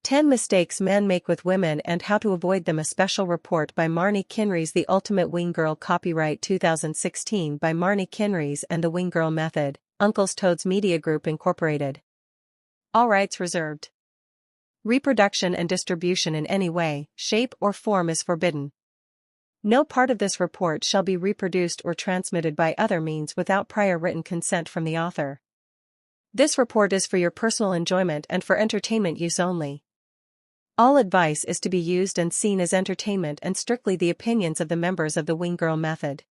10 Mistakes Men Make with Women and How to Avoid Them. A special report by Marni Kinreys. The Ultimate Wing Girl. Copyright 2016 by Marni Kinreys and the Wing Girl Method, Uncle's Toads Media Group Incorporated. All rights reserved. Reproduction and distribution in any way, shape or form is forbidden. No part of this report shall be reproduced or transmitted by other means without prior written consent from the author. This report is for your personal enjoyment and for entertainment use only. All advice is to be used and seen as entertainment and strictly the opinions of the members of the Wing Girl Method.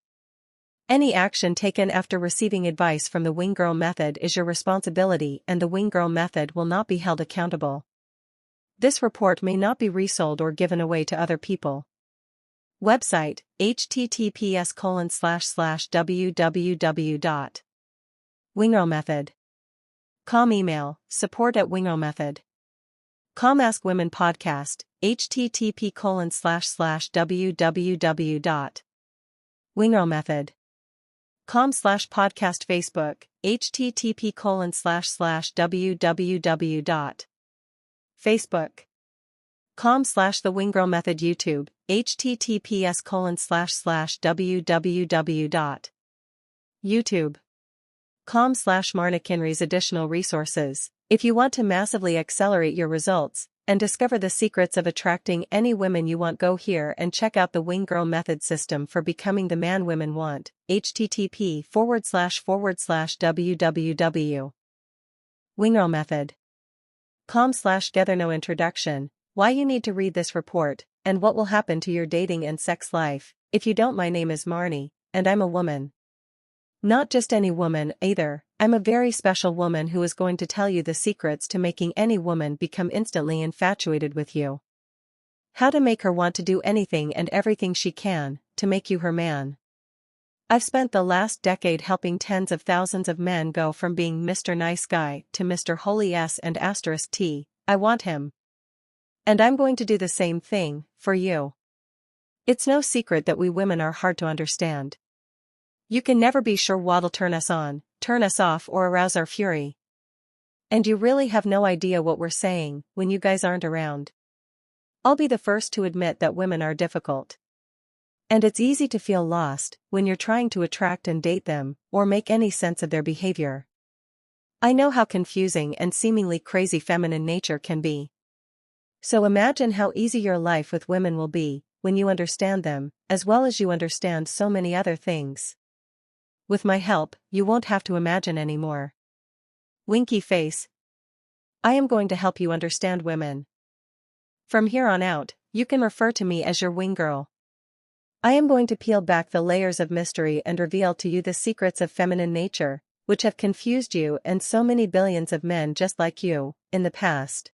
Any action taken after receiving advice from the Wing Girl Method is your responsibility, and the Wing Girl Method will not be held accountable. This report may not be resold or given away to other people. Website, https://www.winggirlmethod.com. Email, support@winggirlmethod.com. Ask Women Podcast, http://www.winggirlmethod.com/podcast. Facebook, http://www.facebook.com/The Wing Girl Method. YouTube, https://www.youtube.com/Marni Kinreys. Additional resources. If you want to massively accelerate your results and discover the secrets of attracting any women you want, go here and check out the Wing Girl Method system for becoming the man women want. http://www.winggirlmethod.com/Gather. No introduction. Why you need to read this report, and what will happen to your dating and sex life if you don't. My name is Marni, and I'm a woman. Not just any woman either. I'm a very special woman who is going to tell you the secrets to making any woman become instantly infatuated with you. How to make her want to do anything and everything she can to make you her man. I've spent the last decade helping tens of thousands of men go from being Mr. Nice Guy to Mr. Holy S and *T, I want him. And I'm going to do the same thing for you. It's no secret that we women are hard to understand. You can never be sure what'll turn us on, turn us off, or arouse our fury. And you really have no idea what we're saying when you guys aren't around. I'll be the first to admit that women are difficult. And it's easy to feel lost when you're trying to attract and date them, or make any sense of their behavior. I know how confusing and seemingly crazy feminine nature can be. So imagine how easy your life with women will be when you understand them, as well as you understand so many other things. With my help, you won't have to imagine anymore. Winky face. I am going to help you understand women. From here on out, you can refer to me as your wing girl. I am going to peel back the layers of mystery and reveal to you the secrets of feminine nature, which have confused you and so many billions of men just like you in the past.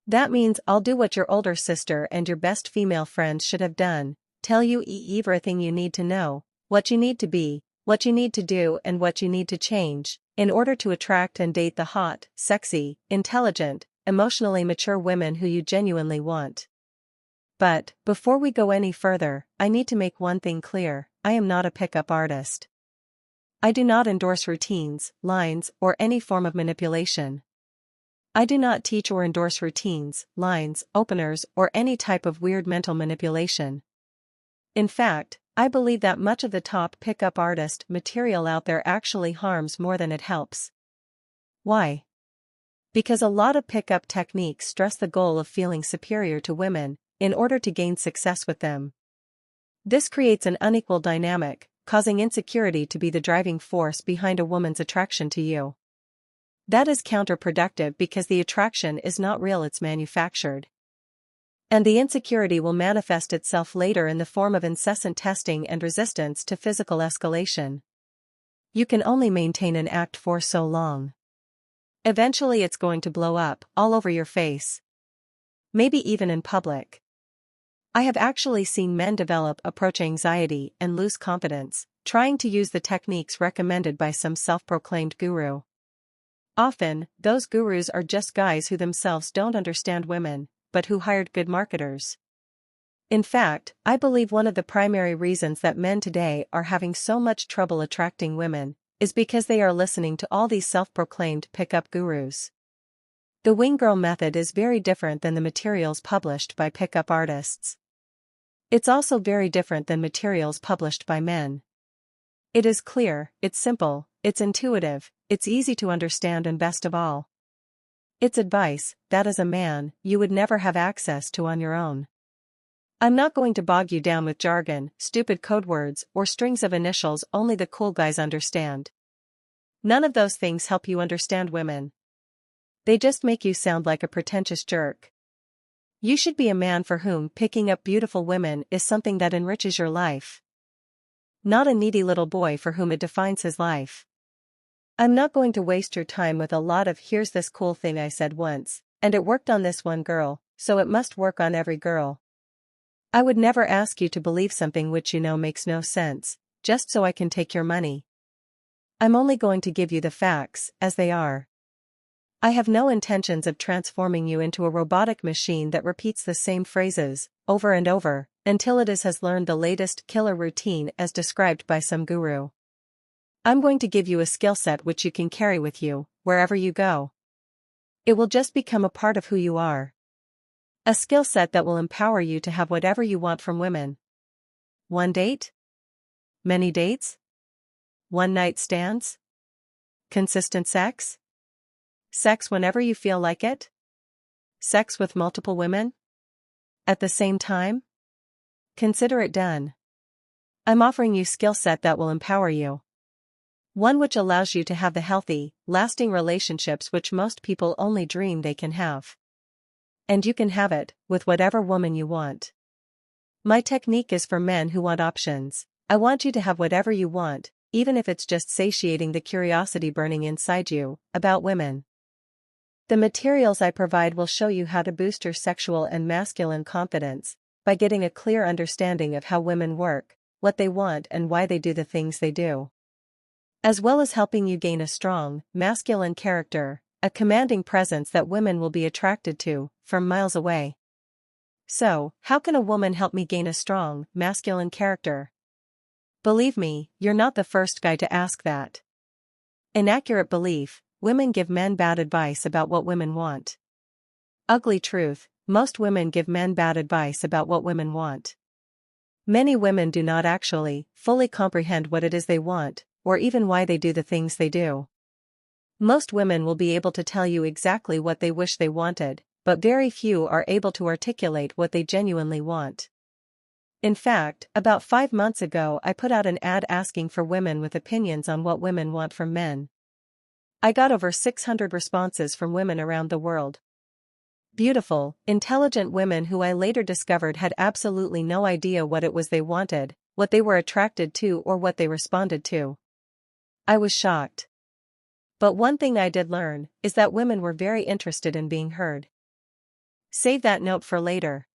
That means I'll do what your older sister and your best female friends should have done, tell you everything you need to know, what you need to be, what you need to do, and what you need to change in order to attract and date the hot, sexy, intelligent, emotionally mature women who you genuinely want. But, before we go any further, I need to make one thing clear: I am not a pickup artist. I do not endorse routines, lines, or any form of manipulation. I do not teach or endorse routines, lines, openers, or any type of weird mental manipulation. In fact, I believe that much of the top pickup artist material out there actually harms more than it helps. Why? Because a lot of pickup techniques stress the goal of feeling superior to women in order to gain success with them. This creates an unequal dynamic, causing insecurity to be the driving force behind a woman's attraction to you. That is counterproductive because the attraction is not real, it's manufactured. And the insecurity will manifest itself later in the form of incessant testing and resistance to physical escalation. You can only maintain an act for so long. Eventually it's going to blow up all over your face. Maybe even in public. I have actually seen men develop approach anxiety and lose confidence, trying to use the techniques recommended by some self-proclaimed guru. Often, those gurus are just guys who themselves don't understand women, but who hired good marketers. In fact, I believe one of the primary reasons that men today are having so much trouble attracting women is because they are listening to all these self-proclaimed pickup gurus. The wing girl method is very different than the materials published by pickup artists. It's also very different than materials published by men. It is clear, it's simple, it's intuitive, it's easy to understand, and best of all, it's advice that as a man, you would never have access to on your own. I'm not going to bog you down with jargon, stupid code words, or strings of initials only the cool guys understand. None of those things help you understand women. They just make you sound like a pretentious jerk. You should be a man for whom picking up beautiful women is something that enriches your life. Not a needy little boy for whom it defines his life. I'm not going to waste your time with a lot of "here's this cool thing I said once, and it worked on this one girl, so it must work on every girl." I would never ask you to believe something which you know makes no sense, just so I can take your money. I'm only going to give you the facts as they are. I have no intentions of transforming you into a robotic machine that repeats the same phrases, over and over, until it has learned the latest killer routine as described by some guru. I'm going to give you a skill set which you can carry with you, wherever you go. It will just become a part of who you are. A skill set that will empower you to have whatever you want from women. One date? Many dates? One night stands? Consistent sex? Sex whenever you feel like it? Sex with multiple women? At the same time? Consider it done. I'm offering you a skill set that will empower you. One which allows you to have the healthy, lasting relationships which most people only dream they can have. And you can have it, with whatever woman you want. My technique is for men who want options. I want you to have whatever you want, even if it's just satiating the curiosity burning inside you, about women. The materials I provide will show you how to boost your sexual and masculine confidence, by getting a clear understanding of how women work, what they want and why they do the things they do. As well as helping you gain a strong, masculine character, a commanding presence that women will be attracted to, from miles away. So, how can a woman help me gain a strong, masculine character? Believe me, you're not the first guy to ask that. Inaccurate belief: women give men bad advice about what women want. Ugly truth: most women give men bad advice about what women want. Many women do not actually, fully comprehend what it is they want, or even why they do the things they do. Most women will be able to tell you exactly what they wish they wanted, but very few are able to articulate what they genuinely want. In fact, about 5 months ago I put out an ad asking for women with opinions on what women want from men. I got over 600 responses from women around the world. Beautiful, intelligent women who I later discovered had absolutely no idea what it was they wanted, what they were attracted to, or what they responded to. I was shocked. But one thing I did learn is that women were very interested in being heard. Save that note for later.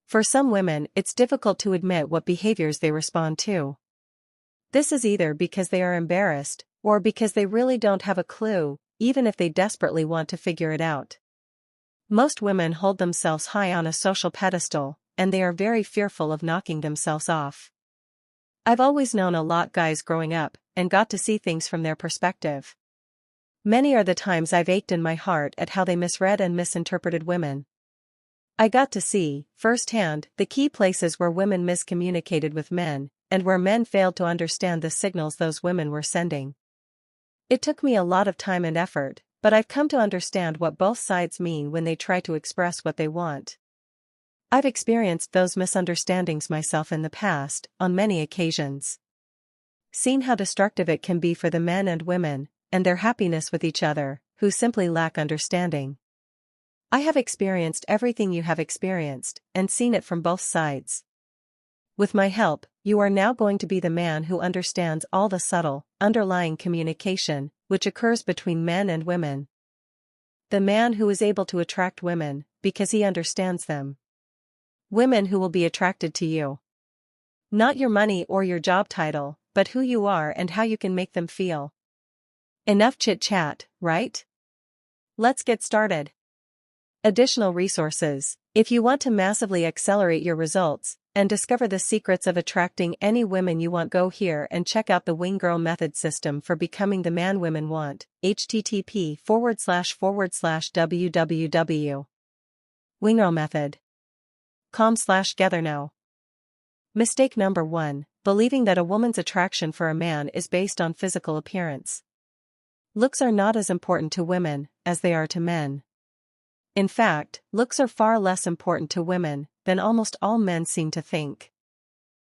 For some women, it's difficult to admit what behaviors they respond to. This is either because they are embarrassed, or because they really don't have a clue, even if they desperately want to figure it out. Most women hold themselves high on a social pedestal, and they are very fearful of knocking themselves off. I've always known a lot guys growing up, and got to see things from their perspective. Many are the times I've ached in my heart at how they misread and misinterpreted women. I got to see, firsthand, the key places where women miscommunicated with men, and where men failed to understand the signals those women were sending. It took me a lot of time and effort, but I've come to understand what both sides mean when they try to express what they want. I've experienced those misunderstandings myself in the past, on many occasions. Seen how destructive it can be for the men and women, and their happiness with each other, who simply lack understanding. I have experienced everything you have experienced, and seen it from both sides. With my help, you are now going to be the man who understands all the subtle, underlying communication, which occurs between men and women. The man who is able to attract women, because he understands them. Women who will be attracted to you. Not your money or your job title, but who you are and how you can make them feel. Enough chit-chat, right? Let's get started. Additional resources. If you want to massively accelerate your results, and discover the secrets of attracting any women you want. Go here and check out the Wing Girl Method system for becoming the man women want. http://www. Winggirl Method. com/gather now. Mistake number 1, believing that a woman's attraction for a man is based on physical appearance. Looks are not as important to women as they are to men. In fact, looks are far less important to women than almost all men seem to think.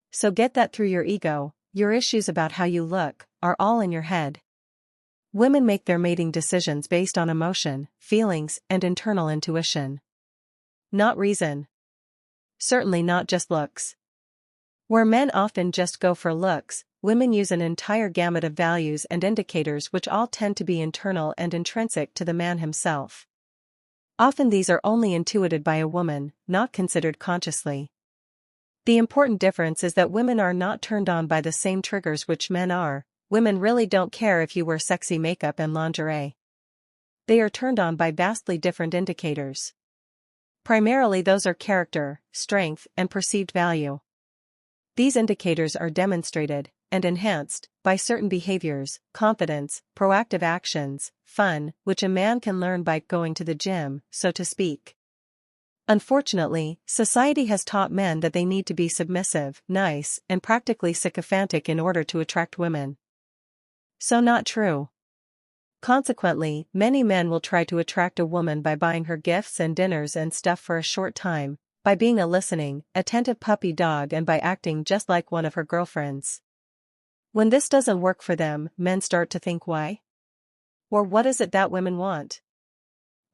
So get that through your ego. Your issues about how you look are all in your head. Women make their mating decisions based on emotion, feelings, and internal intuition. Not reason. Certainly not just looks. Where men often just go for looks, women use an entire gamut of values and indicators which all tend to be internal and intrinsic to the man himself. Often these are only intuited by a woman, not considered consciously. The important difference is that women are not turned on by the same triggers which men are. Women really don't care if you wear sexy makeup and lingerie. They are turned on by vastly different indicators. Primarily those are character, strength, and perceived value. These indicators are demonstrated and enhanced by certain behaviors, confidence, proactive actions, fun, which a man can learn by going to the gym, so to speak. Unfortunately, society has taught men that they need to be submissive, nice, and practically sycophantic in order to attract women. So not true. Consequently, many men will try to attract a woman by buying her gifts and dinners and stuff for a short time, by being a listening, attentive puppy dog, and by acting just like one of her girlfriends. When this doesn't work for them, men start to think why? Or what is it that women want?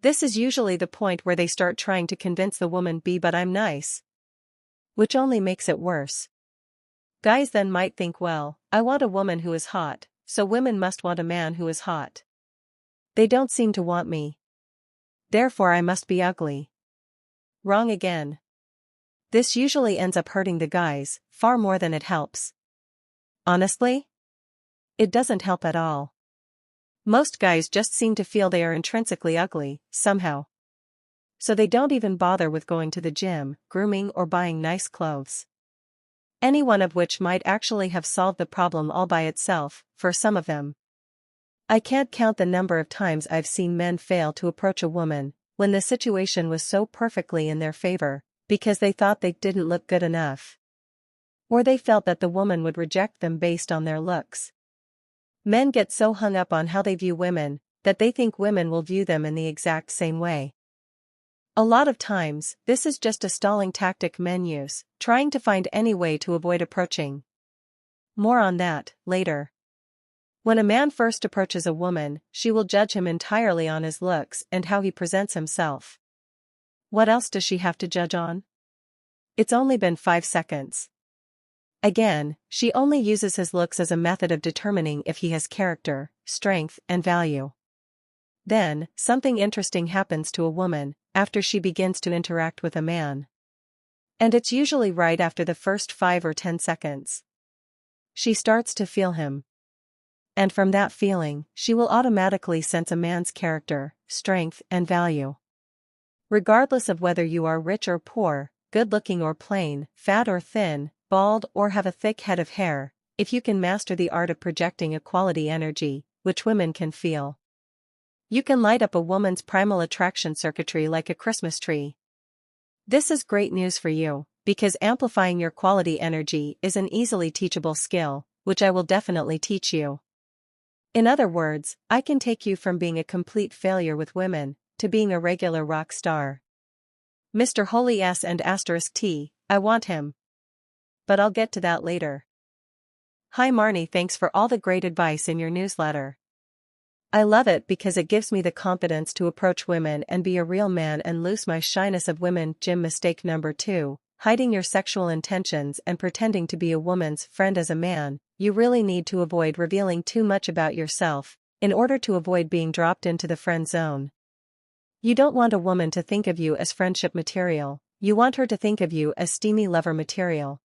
This is usually the point where they start trying to convince the woman but I'm nice. Which only makes it worse. Guys then might think, well, I want a woman who is hot, so women must want a man who is hot. They don't seem to want me. Therefore I must be ugly. Wrong again. This usually ends up hurting the guys, far more than it helps. Honestly? It doesn't help at all. Most guys just seem to feel they are intrinsically ugly, somehow. So they don't even bother with going to the gym, grooming, or buying nice clothes. Any one of which might actually have solved the problem all by itself, for some of them. I can't count the number of times I've seen men fail to approach a woman, when the situation was so perfectly in their favor, because they thought they didn't look good enough. Or they felt that the woman would reject them based on their looks. Men get so hung up on how they view women, that they think women will view them in the exact same way. A lot of times, this is just a stalling tactic men use, trying to find any way to avoid approaching. More on that, later. When a man first approaches a woman, she will judge him entirely on his looks and how he presents himself. What else does she have to judge on? It's only been 5 seconds. Again, she only uses his looks as a method of determining if he has character, strength, and value. Then, something interesting happens to a woman, after she begins to interact with a man. And it's usually right after the first 5 or 10 seconds. She starts to feel him. And from that feeling, she will automatically sense a man's character, strength, and value. Regardless of whether you are rich or poor, good-looking or plain, fat or thin, bald or have a thick head of hair, if you can master the art of projecting a quality energy, which women can feel, you can light up a woman's primal attraction circuitry like a Christmas tree. This is great news for you, because amplifying your quality energy is an easily teachable skill, which I will definitely teach you. In other words, I can take you from being a complete failure with women, to being a regular rock star. Mr. Holy S and *T, I want him. But I'll get to that later. Hi Marni, thanks for all the great advice in your newsletter. I love it because it gives me the confidence to approach women and be a real man and lose my shyness of women. Gym mistake number 2, hiding your sexual intentions and pretending to be a woman's friend. As a man, you really need to avoid revealing too much about yourself, in order to avoid being dropped into the friend zone. You don't want a woman to think of you as friendship material, you want her to think of you as steamy lover material.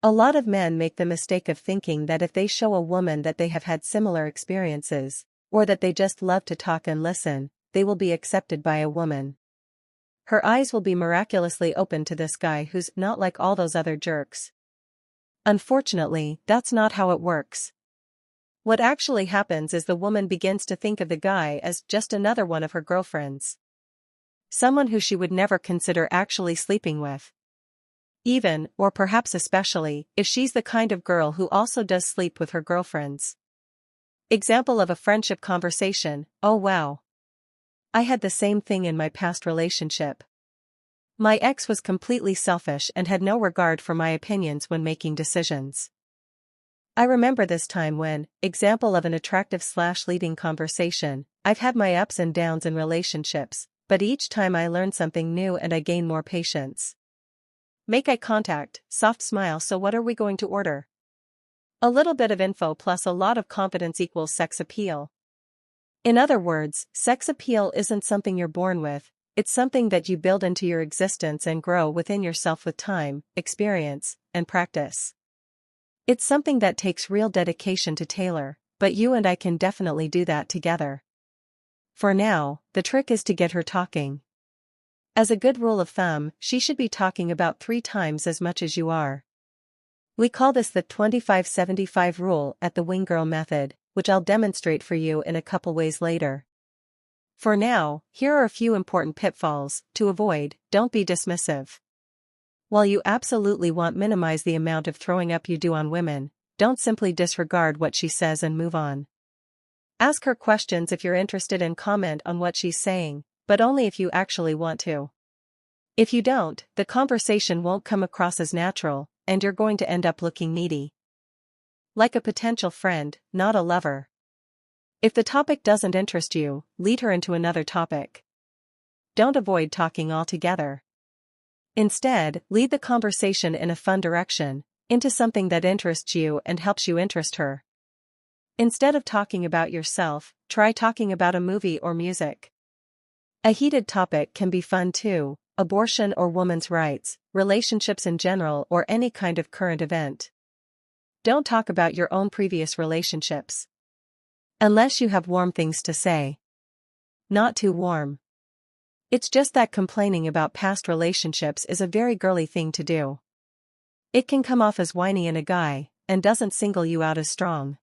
A lot of men make the mistake of thinking that if they show a woman that they have had similar experiences, or that they just love to talk and listen, they will be accepted by a woman. Her eyes will be miraculously open to this guy who's not like all those other jerks. Unfortunately, that's not how it works. What actually happens is the woman begins to think of the guy as just another one of her girlfriends. Someone who she would never consider actually sleeping with. Even, or perhaps especially, if she's the kind of girl who also does sleep with her girlfriends. Example of a friendship conversation: oh wow. I had the same thing in my past relationship. My ex was completely selfish and had no regard for my opinions when making decisions. I remember this time when, example of an attractive/leading conversation, I've had my ups and downs in relationships, but each time I learn something new and I gain more patience. Make eye contact, soft smile. So what are we going to order? A little bit of info plus a lot of confidence equals sex appeal. In other words, sex appeal isn't something you're born with, it's something that you build into your existence and grow within yourself with time, experience, and practice. It's something that takes real dedication to tailor, but you and I can definitely do that together. For now, the trick is to get her talking. As a good rule of thumb, she should be talking about 3 times as much as you are. We call this the 25-75 rule at the Wing Girl method, which I'll demonstrate for you in a couple ways later. For now, here are a few important pitfalls to avoid. Don't be dismissive. While you absolutely want to minimize the amount of throwing up you do on women, don't simply disregard what she says and move on. Ask her questions if you're interested and comment on what she's saying, but only if you actually want to. If you don't, the conversation won't come across as natural, and you're going to end up looking needy. Like a potential friend, not a lover. If the topic doesn't interest you, lead her into another topic. Don't avoid talking altogether. Instead, lead the conversation in a fun direction, into something that interests you and helps you interest her. Instead of talking about yourself, try talking about a movie or music. A heated topic can be fun too: abortion or women's rights, relationships in general, or any kind of current event. Don't talk about your own previous relationships. Unless you have warm things to say. Not too warm. It's just that complaining about past relationships is a very girly thing to do. It can come off as whiny in a guy, and doesn't single you out as strong.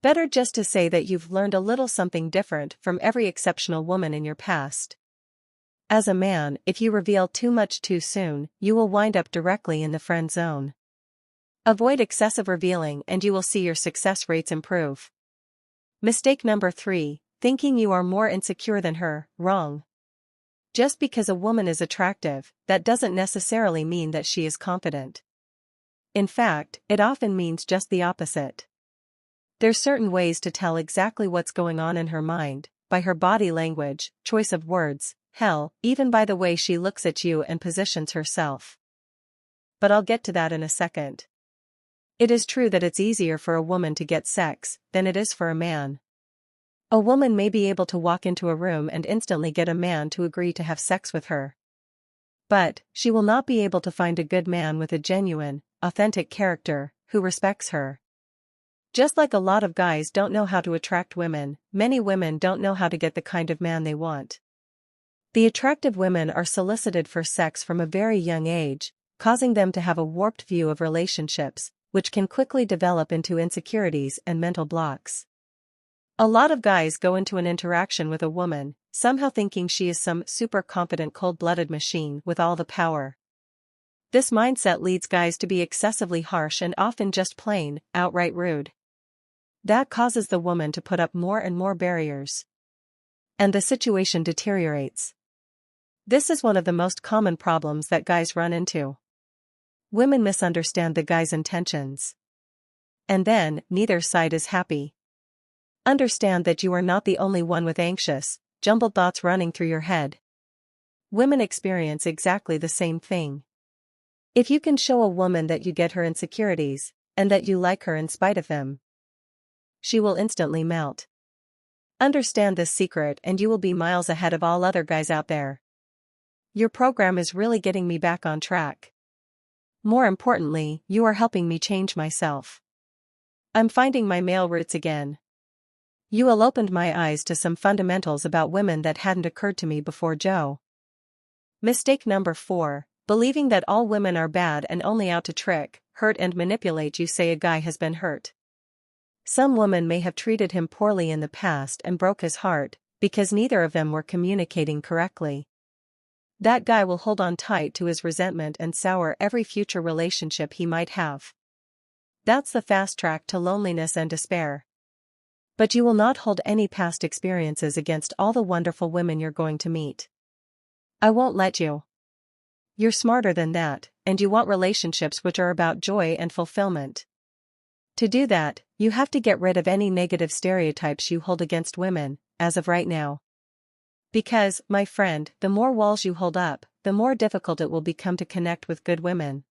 Better just to say that you've learned a little something different from every exceptional woman in your past. As a man, if you reveal too much too soon, you will wind up directly in the friend zone. Avoid excessive revealing and you will see your success rates improve. Mistake number 3, thinking you are more insecure than her. Wrong. Just because a woman is attractive, that doesn't necessarily mean that she is confident. In fact, it often means just the opposite. There's certain ways to tell exactly what's going on in her mind, by her body language, choice of words, hell, even by the way she looks at you and positions herself. But I'll get to that in a second. It is true that it's easier for a woman to get sex than it is for a man. A woman may be able to walk into a room and instantly get a man to agree to have sex with her. But, she will not be able to find a good man with a genuine, authentic character, who respects her. Just like a lot of guys don't know how to attract women, many women don't know how to get the kind of man they want. The attractive women are solicited for sex from a very young age, causing them to have a warped view of relationships, which can quickly develop into insecurities and mental blocks. A lot of guys go into an interaction with a woman, somehow thinking she is some super confident cold-blooded machine with all the power. This mindset leads guys to be excessively harsh and often just plain, outright rude. That causes the woman to put up more and more barriers. And the situation deteriorates. This is one of the most common problems that guys run into. Women misunderstand the guy's intentions. And then, neither side is happy. Understand that you are not the only one with anxious, jumbled thoughts running through your head. Women experience exactly the same thing. If you can show a woman that you get her insecurities, and that you like her in spite of them, she will instantly melt. Understand this secret and you will be miles ahead of all other guys out there. Your program is really getting me back on track. More importantly, you are helping me change myself. I'm finding my male roots again. You all opened my eyes to some fundamentals about women that hadn't occurred to me before, Joe. Mistake number 4, believing that all women are bad and only out to trick, hurt and manipulate you. Say a guy has been hurt. Some woman may have treated him poorly in the past and broke his heart, because neither of them were communicating correctly. That guy will hold on tight to his resentment and sour every future relationship he might have. That's the fast track to loneliness and despair. But you will not hold any past experiences against all the wonderful women you're going to meet. I won't let you. You're smarter than that, and you want relationships which are about joy and fulfillment. To do that, you have to get rid of any negative stereotypes you hold against women, as of right now. Because, my friend, the more walls you hold up, the more difficult it will become to connect with good women.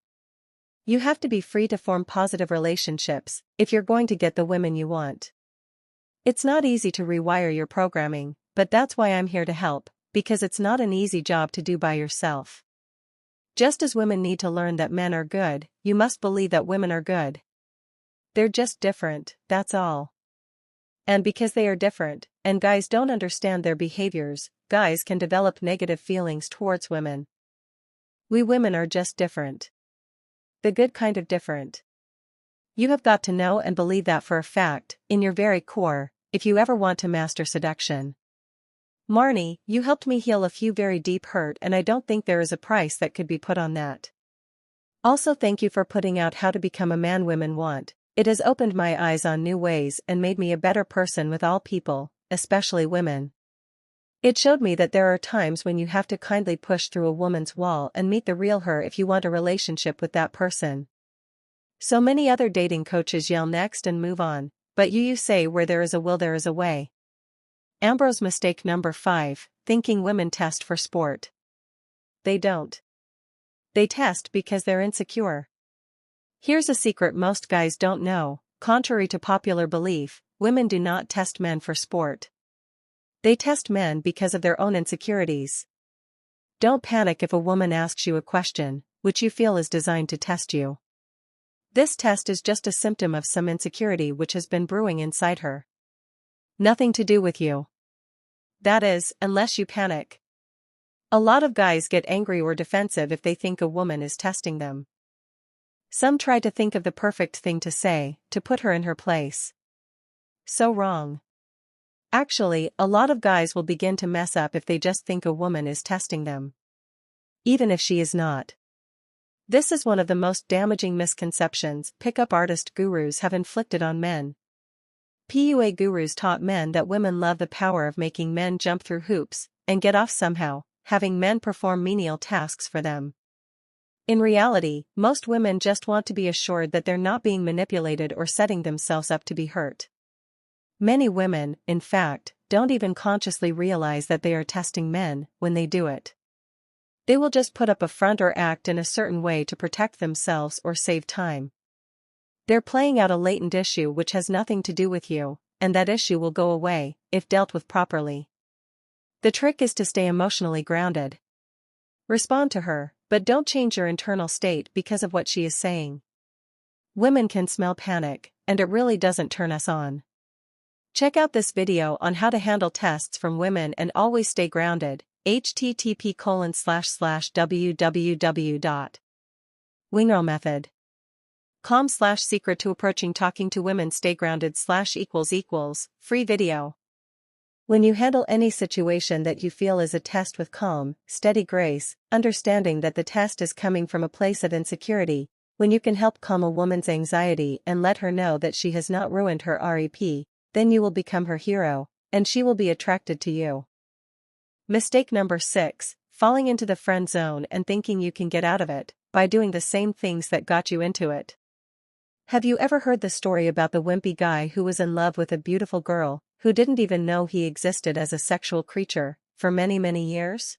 You have to be free to form positive relationships, if you're going to get the women you want. It's not easy to rewire your programming, but that's why I'm here to help, because it's not an easy job to do by yourself. Just as women need to learn that men are good, you must believe that women are good. They're just different, that's all. And because they are different, and guys don't understand their behaviors, guys can develop negative feelings towards women. We women are just different. The good kind of different. You have got to know and believe that for a fact, in your very core, if you ever want to master seduction. Marni, you helped me heal a few very deep hurt, and I don't think there is a price that could be put on that. Also, thank you for putting out How to Become a Man Women Want. It has opened my eyes on new ways and made me a better person with all people, especially women. It showed me that there are times when you have to kindly push through a woman's wall and meet the real her if you want a relationship with that person. So many other dating coaches yell next and move on, but you say where there is a will there is a way. Ambrose. Mistake number 5, thinking women test for sport. They don't. They test because they're insecure. Here's a secret most guys don't know: contrary to popular belief, women do not test men for sport. They test men because of their own insecurities. Don't panic if a woman asks you a question, which you feel is designed to test you. This test is just a symptom of some insecurity which has been brewing inside her. Nothing to do with you. That is, unless you panic. A lot of guys get angry or defensive if they think a woman is testing them. Some try to think of the perfect thing to say, to put her in her place. So wrong. Actually, a lot of guys will begin to mess up if they just think a woman is testing them. Even if she is not. This is one of the most damaging misconceptions pickup artist gurus have inflicted on men. PUA gurus taught men that women love the power of making men jump through hoops and get off somehow, having men perform menial tasks for them. In reality, most women just want to be assured that they're not being manipulated or setting themselves up to be hurt. Many women, in fact, don't even consciously realize that they are testing men when they do it. They will just put up a front or act in a certain way to protect themselves or save time. They're playing out a latent issue which has nothing to do with you, and that issue will go away if dealt with properly. The trick is to stay emotionally grounded. Respond to her, but don't change your internal state because of what she is saying. Women can smell panic, and it really doesn't turn us on. Check out this video on how to handle tests from women and always stay grounded. http://www.wingrowmethod.com/secret to approaching talking to women. Stay grounded / free video. When you handle any situation that you feel is a test with calm, steady grace, understanding that the test is coming from a place of insecurity, when you can help calm a woman's anxiety and let her know that she has not ruined her REP, then you will become her hero, and she will be attracted to you. Mistake number 6, falling into the friend zone and thinking you can get out of it by doing the same things that got you into it. Have you ever heard the story about the wimpy guy who was in love with a beautiful girl, who didn't even know he existed as a sexual creature, for many, many years?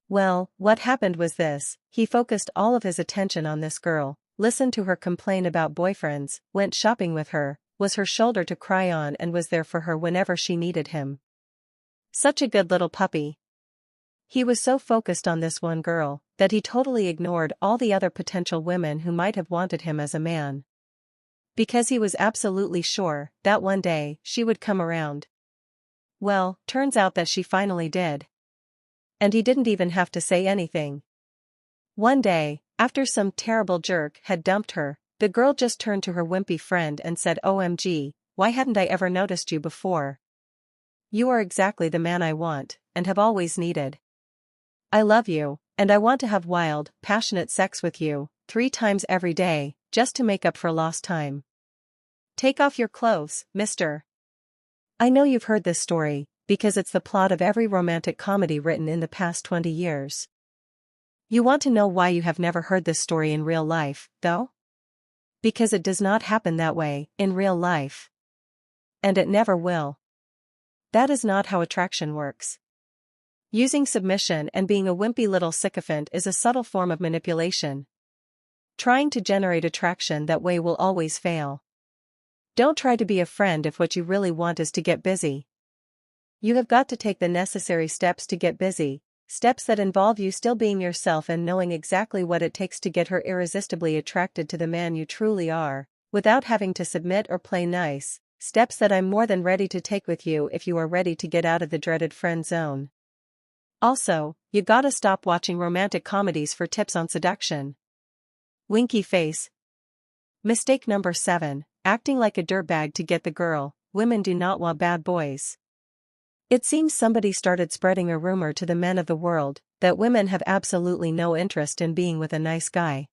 Well, what happened was this: he focused all of his attention on this girl, listened to her complain about boyfriends, went shopping with her, was her shoulder to cry on, and was there for her whenever she needed him. Such a good little puppy. He was so focused on this one girl, that he totally ignored all the other potential women who might have wanted him as a man. Because he was absolutely sure that one day she would come around. Well, turns out that she finally did. And he didn't even have to say anything. One day, after some terrible jerk had dumped her, the girl just turned to her wimpy friend and said, "OMG, why hadn't I ever noticed you before? You are exactly the man I want, and have always needed. I love you, and I want to have wild, passionate sex with you, 3 times every day, just to make up for lost time. Take off your clothes, mister." I know you've heard this story, because it's the plot of every romantic comedy written in the past 20 years. You want to know why you have never heard this story in real life, though? Because it does not happen that way, in real life. And it never will. That is not how attraction works. Using submission and being a wimpy little sycophant is a subtle form of manipulation. Trying to generate attraction that way will always fail. Don't try to be a friend if what you really want is to get busy. You have got to take the necessary steps to get busy, steps that involve you still being yourself and knowing exactly what it takes to get her irresistibly attracted to the man you truly are, without having to submit or play nice, steps that I'm more than ready to take with you if you are ready to get out of the dreaded friend zone. Also, you gotta stop watching romantic comedies for tips on seduction. Winky face. Mistake number 7, acting like a dirtbag to get the girl. Women do not want bad boys. It seems somebody started spreading a rumor to the men of the world that women have absolutely no interest in being with a nice guy.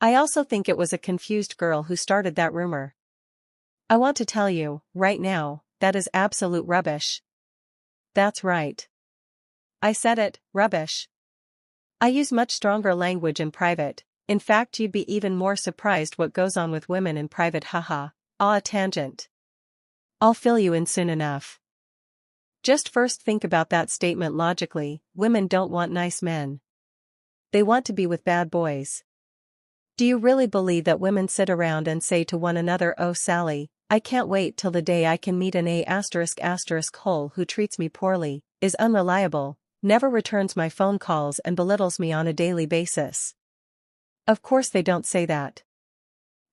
I also think it was a confused girl who started that rumor. I want to tell you, right now, that is absolute rubbish. That's right. I said it, rubbish. I use much stronger language in private. In fact, you'd be even more surprised what goes on with women in private. Haha. Tangent. I'll fill you in soon enough. Just first think about that statement logically. Women don't want nice men. They want to be with bad boys. Do you really believe that women sit around and say to one another, "Oh Sally, I can't wait till the day I can meet an A*** hole who treats me poorly, is unreliable, never returns my phone calls and belittles me on a daily basis"? Of course they don't say that.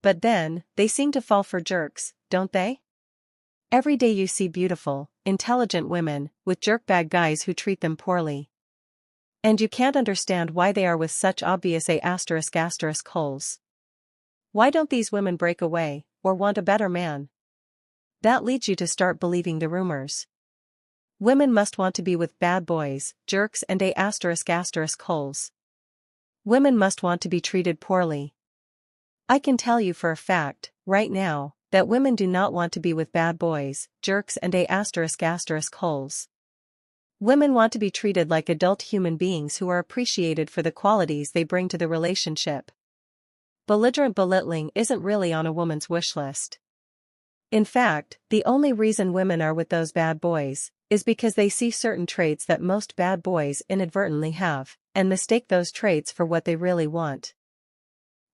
But then, they seem to fall for jerks, don't they? Every day you see beautiful, intelligent women, with jerkbag guys who treat them poorly. And you can't understand why they are with such obvious A** holes. Why don't these women break away, or want a better man? That leads you to start believing the rumors. Women must want to be with bad boys, jerks and A** holes. Women must want to be treated poorly. I can tell you for a fact, right now, that women do not want to be with bad boys, jerks and A** holes. Women want to be treated like adult human beings who are appreciated for the qualities they bring to the relationship. Belligerent belittling isn't really on a woman's wish list. In fact, the only reason women are with those bad boys is because they see certain traits that most bad boys inadvertently have, and mistake those traits for what they really want.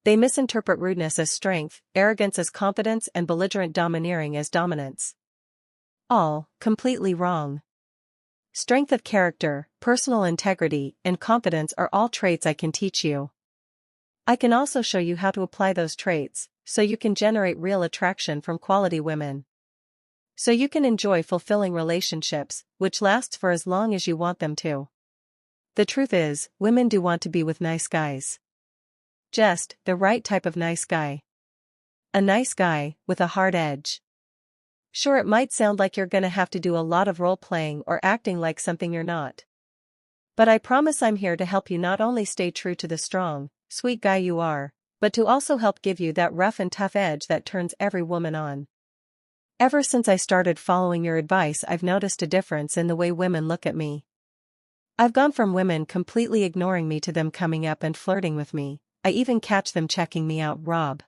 They misinterpret rudeness as strength, arrogance as confidence, and belligerent domineering as dominance. All completely wrong. Strength of character, personal integrity, and confidence are all traits I can teach you. I can also show you how to apply those traits, so you can generate real attraction from quality women. So you can enjoy fulfilling relationships, which lasts for as long as you want them to. The truth is, women do want to be with nice guys. Just the right type of nice guy. A nice guy with a hard edge. Sure, it might sound like you're gonna have to do a lot of role-playing or acting like something you're not. But I promise I'm here to help you not only stay true to the strong, sweet guy you are, but to also help give you that rough and tough edge that turns every woman on. Ever since I started following your advice, I've noticed a difference in the way women look at me. I've gone from women completely ignoring me to them coming up and flirting with me. I even catch them checking me out. Rob.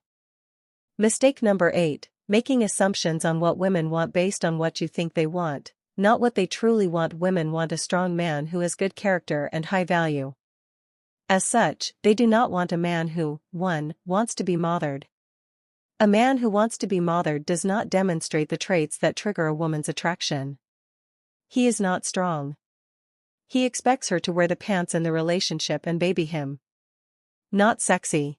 Mistake number 8. Making assumptions on what women want based on what you think they want, not what they truly want. Women want a strong man who has good character and high value. As such, they do not want a man who, 1, wants to be mothered. A man who wants to be mothered does not demonstrate the traits that trigger a woman's attraction. He is not strong. He expects her to wear the pants in the relationship and baby him. Not sexy.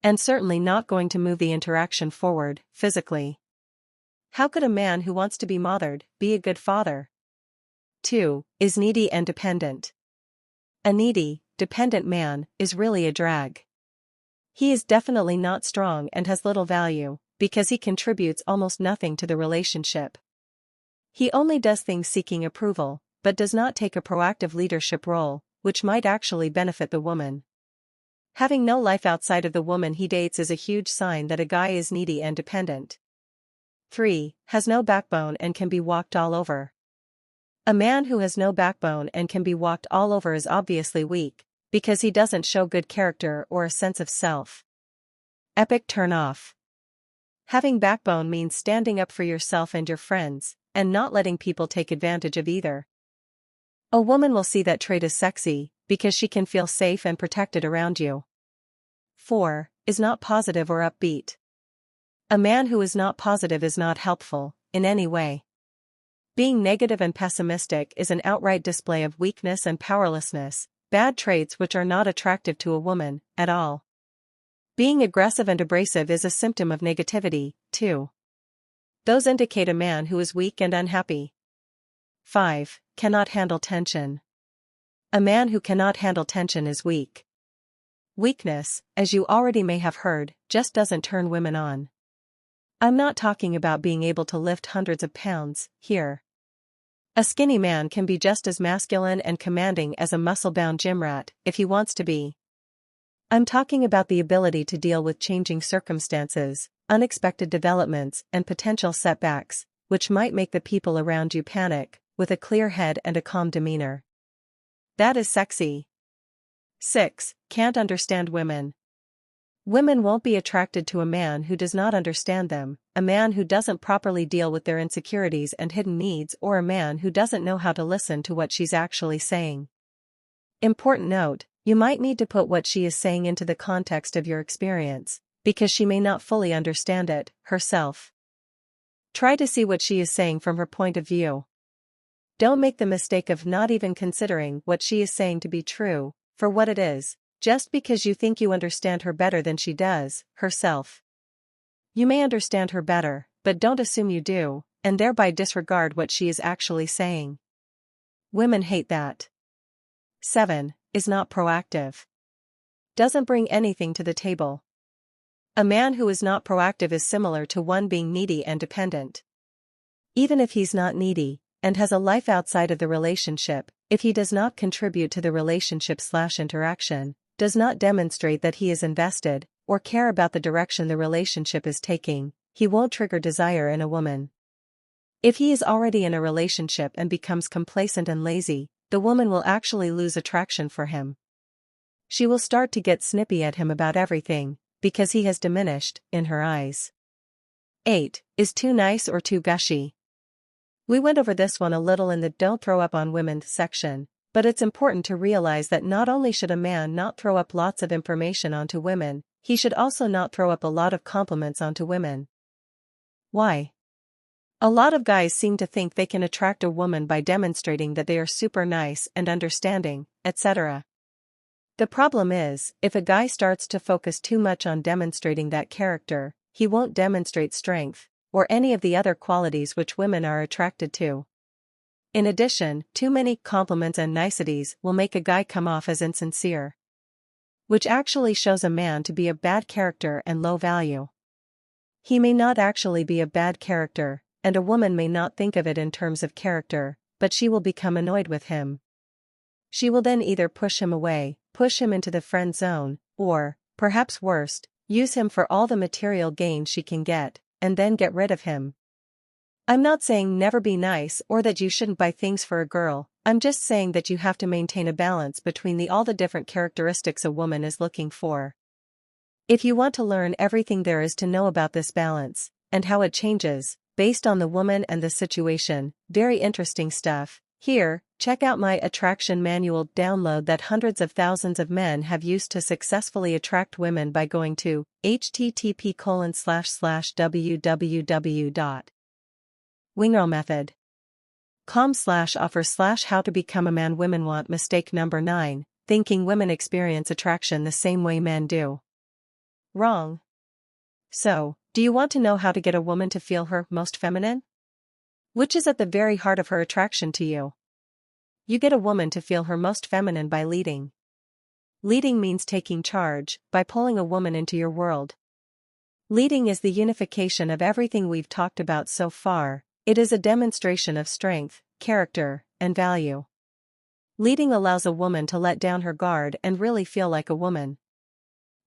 And certainly not going to move the interaction forward, physically. How could a man who wants to be mothered be a good father? 2, is needy and dependent. A needy, dependent man is really a drag. He is definitely not strong and has little value, because he contributes almost nothing to the relationship. He only does things seeking approval, but does not take a proactive leadership role, which might actually benefit the woman. Having no life outside of the woman he dates is a huge sign that a guy is needy and dependent. 3. Has no backbone and can be walked all over. A man who has no backbone and can be walked all over is obviously weak, because he doesn't show good character or a sense of self. Epic turn-off. Having backbone means standing up for yourself and your friends, and not letting people take advantage of either. A woman will see that trait as sexy, because she can feel safe and protected around you. 4. Is not positive or upbeat. A man who is not positive is not helpful, in any way. Being negative and pessimistic is an outright display of weakness and powerlessness, bad traits which are not attractive to a woman, at all. Being aggressive and abrasive is a symptom of negativity, too. Those indicate a man who is weak and unhappy. 5. Cannot handle tension. A man who cannot handle tension is weak. Weakness, as you already may have heard, just doesn't turn women on. I'm not talking about being able to lift hundreds of pounds, here. A skinny man can be just as masculine and commanding as a muscle-bound gym rat, if he wants to be. I'm talking about the ability to deal with changing circumstances, unexpected developments, and potential setbacks, which might make the people around you panic, with a clear head and a calm demeanor. That is sexy. 6. Can't understand women. Women won't be attracted to a man who does not understand them, a man who doesn't properly deal with their insecurities and hidden needs, or a man who doesn't know how to listen to what she's actually saying. Important note, you might need to put what she is saying into the context of your experience, because she may not fully understand it, herself. Try to see what she is saying from her point of view. Don't make the mistake of not even considering what she is saying to be true, for what it is, just because you think you understand her better than she does, herself. You may understand her better, but don't assume you do, and thereby disregard what she is actually saying. Women hate that. 7. Is not proactive. Doesn't bring anything to the table. A man who is not proactive is similar to one being needy and dependent. Even if he's not needy, and has a life outside of the relationship, if he does not contribute to the relationship/interaction, does not demonstrate that he is invested, or care about the direction the relationship is taking, he won't trigger desire in a woman. If he is already in a relationship and becomes complacent and lazy, the woman will actually lose attraction for him. She will start to get snippy at him about everything, because he has diminished, in her eyes. 8. Is too nice or too gushy. We went over this one a little in the Don't Throw Up on Women section, but it's important to realize that not only should a man not throw up lots of information onto women, he should also not throw up a lot of compliments onto women. Why? A lot of guys seem to think they can attract a woman by demonstrating that they are super nice and understanding, etc. The problem is, if a guy starts to focus too much on demonstrating that character, he won't demonstrate strength, or any of the other qualities which women are attracted to. In addition, too many compliments and niceties will make a guy come off as insincere, which actually shows a man to be of bad character and low value. He may not actually be a bad character, and a woman may not think of it in terms of character, but she will become annoyed with him. She will then either push him away, push him into the friend zone, or, perhaps worst, use him for all the material gain she can get, and then get rid of him. I'm not saying never be nice or that you shouldn't buy things for a girl, I'm just saying that you have to maintain a balance between all the different characteristics a woman is looking for. If you want to learn everything there is to know about this balance, and how it changes, based on the woman and the situation, very interesting stuff, here, check out my attraction manual download that hundreds of thousands of men have used to successfully attract women by going to http://www.wingrowmethod.com/offer/how to become a man. Women want. Mistake number 9, thinking women experience attraction the same way men do. Wrong. So, do you want to know how to get a woman to feel her most feminine? Which is at the very heart of her attraction to you? You get a woman to feel her most feminine by leading. Leading means taking charge, by pulling a woman into your world. Leading is the unification of everything we've talked about so far. It is a demonstration of strength, character, and value. Leading allows a woman to let down her guard and really feel like a woman.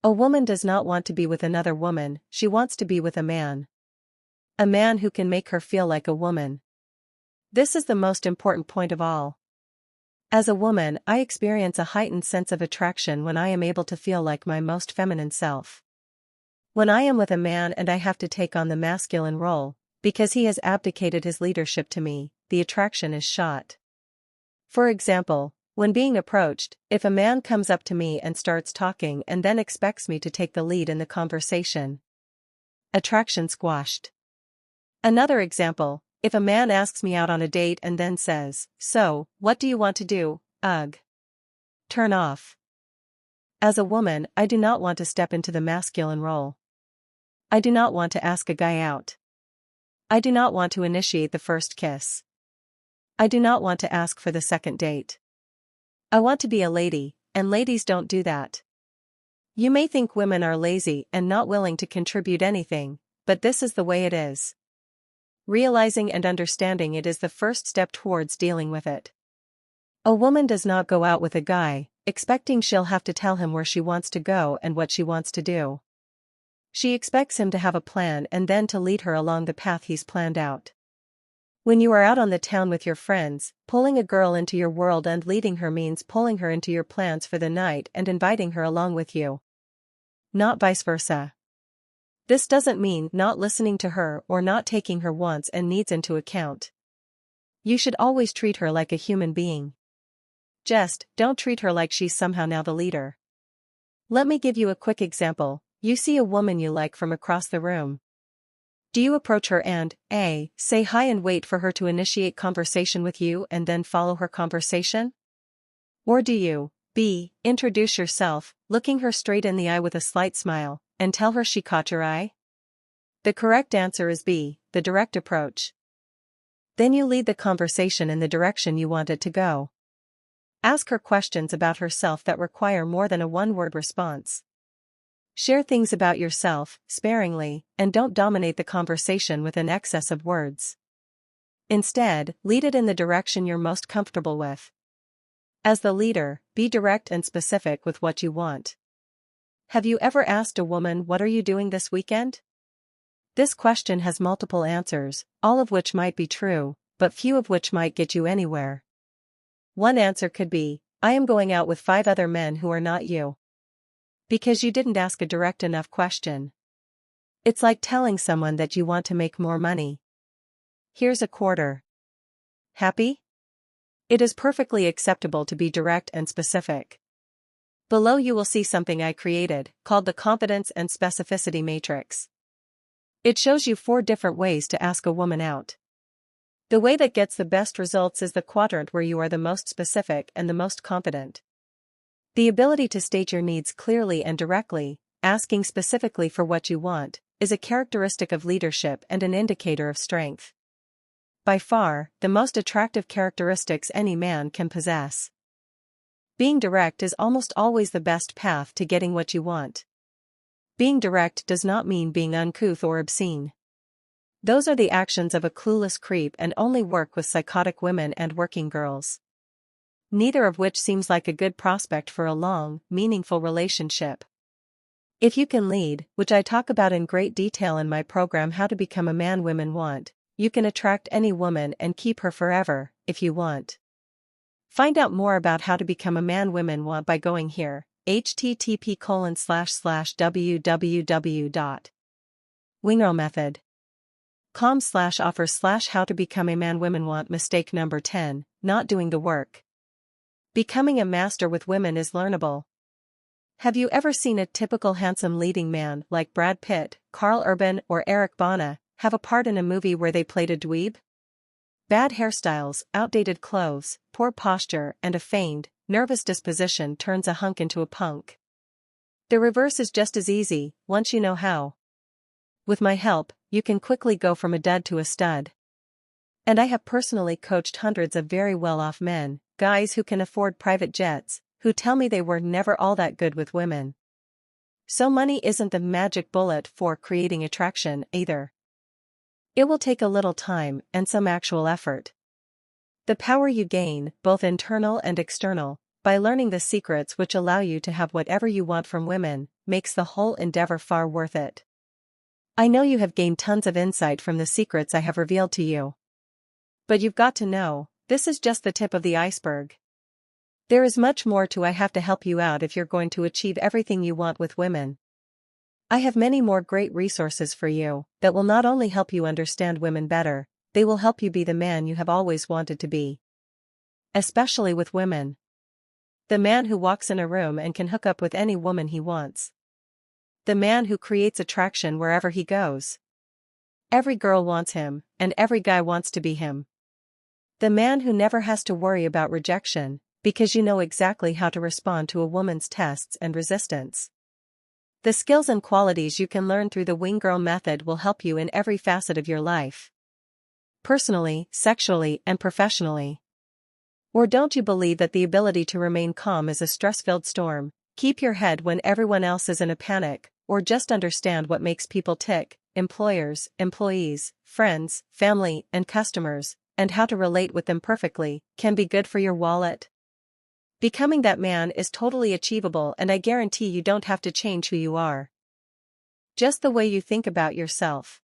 A woman does not want to be with another woman, she wants to be with a man. A man who can make her feel like a woman. This is the most important point of all. As a woman, I experience a heightened sense of attraction when I am able to feel like my most feminine self. When I am with a man and I have to take on the masculine role, because he has abdicated his leadership to me, the attraction is shot. For example, when being approached, if a man comes up to me and starts talking and then expects me to take the lead in the conversation, attraction squashed. Another example, if a man asks me out on a date and then says, "So, what do you want to do?" Ugh. Turn off. As a woman, I do not want to step into the masculine role. I do not want to ask a guy out. I do not want to initiate the first kiss. I do not want to ask for the second date. I want to be a lady, and ladies don't do that. You may think women are lazy and not willing to contribute anything, but this is the way it is. Realizing and understanding it is the first step towards dealing with it. A woman does not go out with a guy, expecting she'll have to tell him where she wants to go and what she wants to do. She expects him to have a plan and then to lead her along the path he's planned out. When you are out on the town with your friends, pulling a girl into your world and leading her means pulling her into your plans for the night and inviting her along with you. Not vice versa. This doesn't mean not listening to her or not taking her wants and needs into account. You should always treat her like a human being. Just don't treat her like she's somehow now the leader. Let me give you a quick example. You see a woman you like from across the room. Do you approach her and, A, say hi and wait for her to initiate conversation with you and then follow her conversation? Or do you, B, introduce yourself, looking her straight in the eye with a slight smile, and tell her she caught your eye? The correct answer is B, the direct approach. Then you lead the conversation in the direction you want it to go. Ask her questions about herself that require more than a one-word response. Share things about yourself, sparingly, and don't dominate the conversation with an excess of words. Instead, lead it in the direction you're most comfortable with. As the leader, be direct and specific with what you want. Have you ever asked a woman, "What are you doing this weekend?" This question has multiple answers, all of which might be true, but few of which might get you anywhere. One answer could be, "I am going out with 5 other men who are not you." Because you didn't ask a direct enough question. It's like telling someone that you want to make more money. Here's a quarter. Happy? It is perfectly acceptable to be direct and specific. Below you will see something I created, called the Confidence and Specificity Matrix. It shows you 4 different ways to ask a woman out. The way that gets the best results is the quadrant where you are the most specific and the most confident. The ability to state your needs clearly and directly, asking specifically for what you want, is a characteristic of leadership and an indicator of strength. By far, the most attractive characteristics any man can possess. Being direct is almost always the best path to getting what you want. Being direct does not mean being uncouth or obscene. Those are the actions of a clueless creep and only work with psychotic women and working girls. Neither of which seems like a good prospect for a long, meaningful relationship. If you can lead, which I talk about in great detail in my program How to Become a Man Women Want, you can attract any woman and keep her forever, if you want. Find out more about How to Become a Man Women Want by going here, http://www.wingrowmethod.com/offers/how to become a man women want. Mistake number 10, not doing the work. Becoming a master with women is learnable. Have you ever seen a typical handsome leading man like Brad Pitt, Karl Urban or Eric Bana have a part in a movie where they played a dweeb? Bad hairstyles, outdated clothes, poor posture and a feigned, nervous disposition turns a hunk into a punk. The reverse is just as easy, once you know how. With my help, you can quickly go from a dud to a stud. And I have personally coached hundreds of very well-off men, guys who can afford private jets, who tell me they were never all that good with women. So money isn't the magic bullet for creating attraction either. It will take a little time and some actual effort. The power you gain, both internal and external, by learning the secrets which allow you to have whatever you want from women, makes the whole endeavor far worth it. I know you have gained tons of insight from the secrets I have revealed to you. But you've got to know, this is just the tip of the iceberg. There is much more to I have to help you out if you're going to achieve everything you want with women. I have many more great resources for you that will not only help you understand women better, they will help you be the man you have always wanted to be. Especially with women. The man who walks in a room and can hook up with any woman he wants. The man who creates attraction wherever he goes. Every girl wants him, and every guy wants to be him. The man who never has to worry about rejection, because you know exactly how to respond to a woman's tests and resistance. The skills and qualities you can learn through the Wing Girl method will help you in every facet of your life. Personally, sexually, and professionally. Or don't you believe that the ability to remain calm is a stress-filled storm, keep your head when everyone else is in a panic, or just understand what makes people tick, employers, employees, friends, family, and customers, and how to relate with them perfectly, can be good for your wallet? Becoming that man is totally achievable, and I guarantee you don't have to change who you are. Just the way you think about yourself.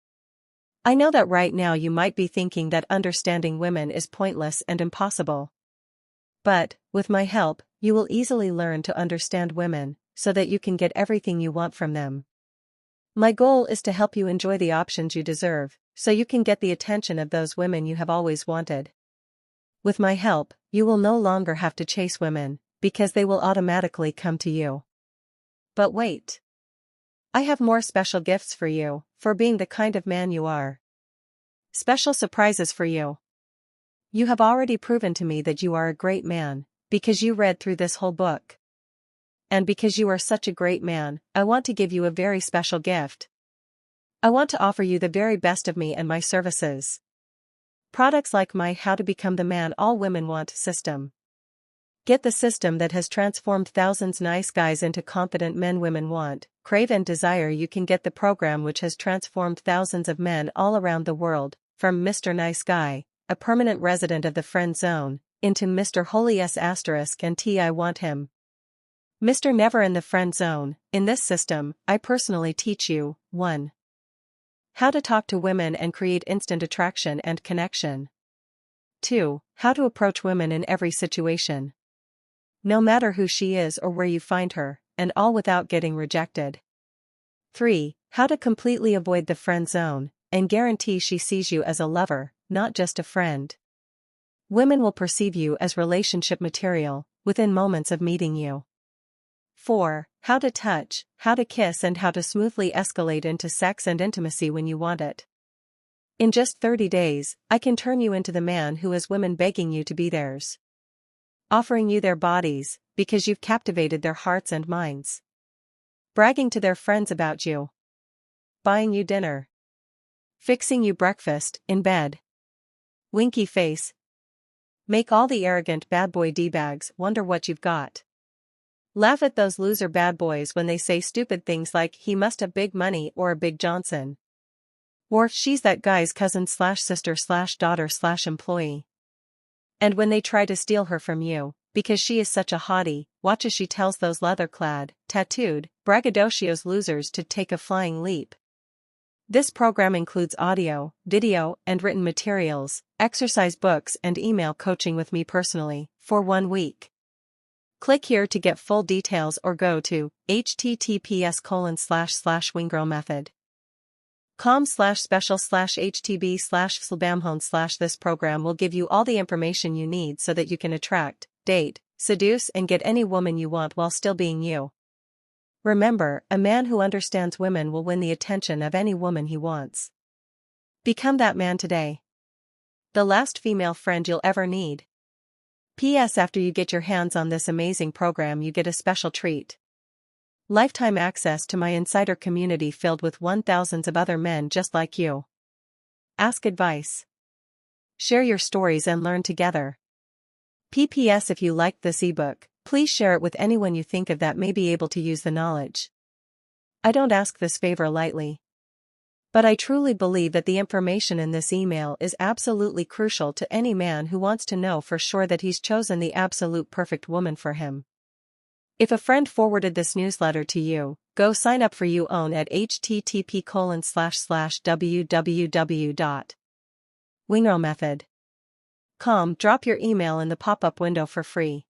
I know that right now you might be thinking that understanding women is pointless and impossible. But, with my help, you will easily learn to understand women, so that you can get everything you want from them. My goal is to help you enjoy the options you deserve, so you can get the attention of those women you have always wanted. With my help, you will no longer have to chase women, because they will automatically come to you. But wait. I have more special gifts for you, for being the kind of man you are. Special surprises for you. You have already proven to me that you are a great man, because you read through this whole book. And because you are such a great man, I want to give you a very special gift. I want to offer you the very best of me and my services. Products like my How to Become the Man All Women Want system. Get the system that has transformed thousands nice guys into confident men women want, crave and desire. You can get the program which has transformed thousands of men all around the world, from Mr. Nice Guy, a permanent resident of the friend zone, into Mr. Holy S** and T I want him. Mr. Never in the friend zone. In this system, I personally teach you, 1. How to talk to women and create instant attraction and connection. 2. How to approach women in every situation. No matter who she is or where you find her, and all without getting rejected. 3. How to completely avoid the friend zone, and guarantee she sees you as a lover, not just a friend. Women will perceive you as relationship material, within moments of meeting you. 4. How to touch, how to kiss, and how to smoothly escalate into sex and intimacy when you want it. In just 30 days, I can turn you into the man who has women begging you to be theirs. Offering you their bodies, because you've captivated their hearts and minds. Bragging to their friends about you. Buying you dinner. Fixing you breakfast, in bed. Winky face. Make all the arrogant bad boy D-bags wonder what you've got. Laugh at those loser bad boys when they say stupid things like he must have big money or a big Johnson. Or she's that guy's cousin/sister/daughter/employee. And when they try to steal her from you, because she is such a hottie, watch as she tells those leather-clad, tattooed, braggadocios losers to take a flying leap. This program includes audio, video, and written materials, exercise books, and email coaching with me personally, for 1 week. Click here to get full details or go to https://winggirlmethod.com/special/htb/slbamhone/ This program will give you all the information you need so that you can attract, date, seduce, and get any woman you want while still being you. Remember, a man who understands women will win the attention of any woman he wants. Become that man today. The last female friend you'll ever need. P.S. After you get your hands on this amazing program, you get a special treat. Lifetime access to my insider community filled with thousands of other men just like you. Ask advice. Share your stories and learn together. PPS, if you liked this ebook, please share it with anyone you think of that may be able to use the knowledge. I don't ask this favor lightly. But I truly believe that the information in this email is absolutely crucial to any man who wants to know for sure that he's chosen the absolute perfect woman for him. If a friend forwarded this newsletter to you, go sign up for your own at http://www.wingrowmethod.com. Drop your email in the pop-up window for free.